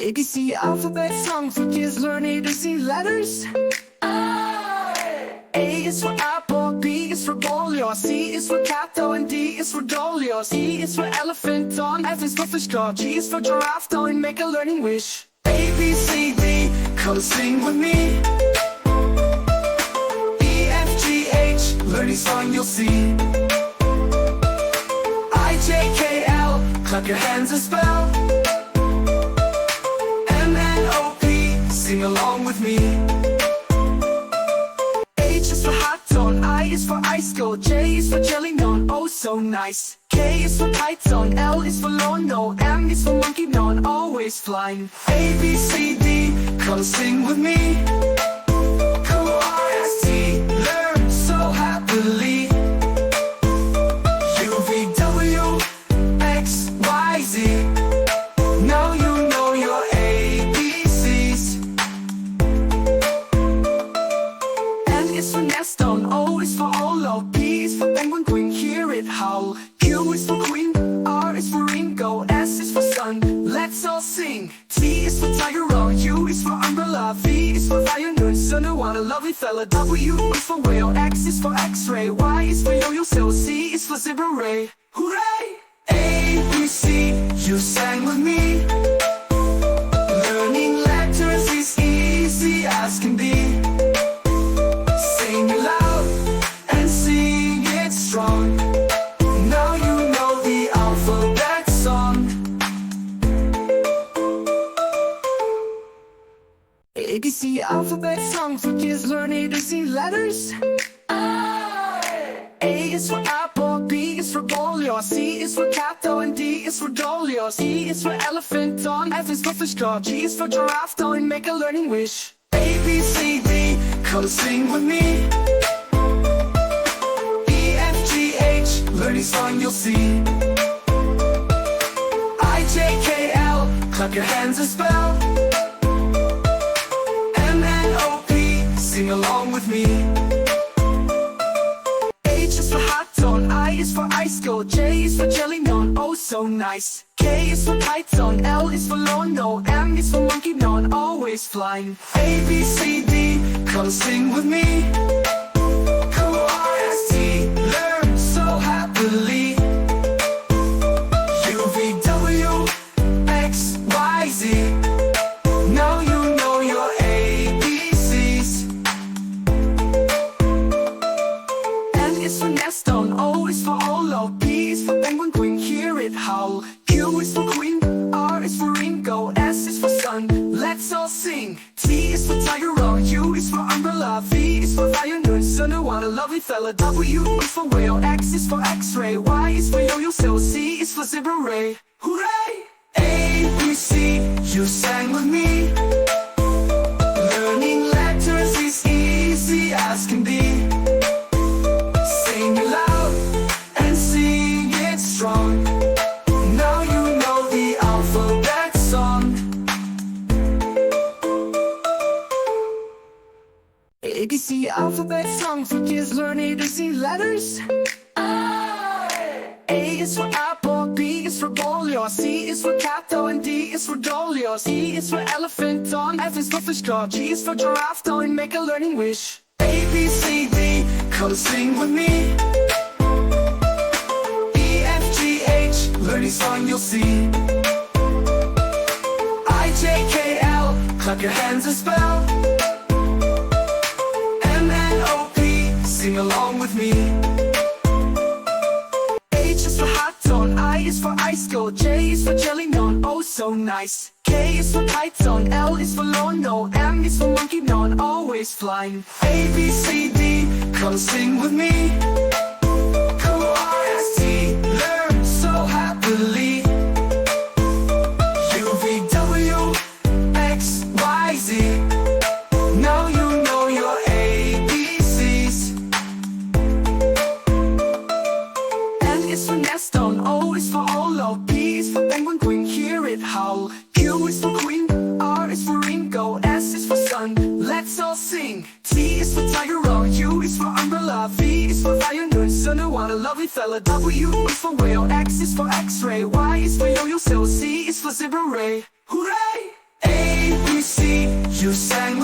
ABC alphabet song for kids learn A to Z letters. A is for apple, B is for bolio, C is for cat, O and D is for dolio, E is for elephant, F is for fish, G is for giraffe, and make a learning wish. A, B, C, D, come sing with me. E, F, G, H, learning song you'll see. I, J, K, L, clap your hands and spell. M, N, O, P, sing along with me. H is for hot dog, I is for ice cold, J is for jelly non, oh so nice. K is for python, L is for lawn, no, M is for monkey non, always flying. A, B, C, D, come sing with me. Q-R-S-T, learn so happily. U, V, W, X, Y, Z. Now you know your ABCs. N is for Neston, O is for Olo, P is for penguin, queen, hear it howl. Q is for queen, R is for Ringo, S is for sun, let's all sing. T is for tiger, O, U is for umbrella, V is for violin, son, want a lovely fella. W is for whale, X is for x-ray, Y is for yo-yo, so Z is for zebra ray. Hooray! A, B, C, you sang with me. Learning letters is easy as can be. Sing it loud and sing it strong. Now you know the alphabet song. ABC alphabet song for kids learn A to Z letters. A is for apple, B is for bolio, C is for cat, O and D is for dolio, E is for elephant, F is for fish, G is for giraffe, and make a learning wish. A, B, C, D, come sing with me. E, F, G, H, learning song you'll see. I, J, K, L, clap your hands and spell. M, N, O, P, sing along with me. H is for hot dog, I is for ice cold, J is for jelly non, oh so nice. K is for python, L is for lawn, no, M is for monkey non, always flying. A, B, C, D, come sing with me. Q-R-S-T, learn so happily. U, V, W, X, Y, Z. Now you know your ABCs. N is for Neston, O is for Olo, P is for penguin, queen, hear it howl. Q is for queen, R is for Ringo, S is for sun, let's all sing. T is for tiger, O, U is for umbrella, V is for violin, son, want a lovely fella. W is for whale, X is for x-ray, Y is for yo-yo, so Z is for zebra ray. Hooray! A, B, C, you sang with me. Learning letters is easy as can be. Sing it loud and sing it strong. Now you know the alphabet song. ABC alphabet song for kids learn A to Z letters. A is for apple, B is for bolio, C is for cat, O and D is for dolio, E is for elephant, F is for fish, G is for giraffe, and make a learning wish. A, B, C, D, come sing with me. E, F, G, H, learning song you'll see. I, J, K, L, clap your hands and spell. M, N, O, P, sing along with me. H is for hot dog, I is for ice cold, J is for jelly non, oh so nice. K is for python, L is for lawn, no, M is for monkey non, always flying. A, B, C, D, come sing with me. Q-R-S-T, learn so happily. U, V, W, X, Y, Z. Now you know your ABCs. N is for Neston, O is for Olo, P is for penguin, queen, hear it howl. Q is for queen, R is for Ringo, S is for sun, let's all sing. T is for tiger, O, U is for umbrella, V is for violin, son, want a lovely fella. W is for whale, X is for x-ray, Y is for yo-yo, so Z is for zebra ray. Hooray! You sang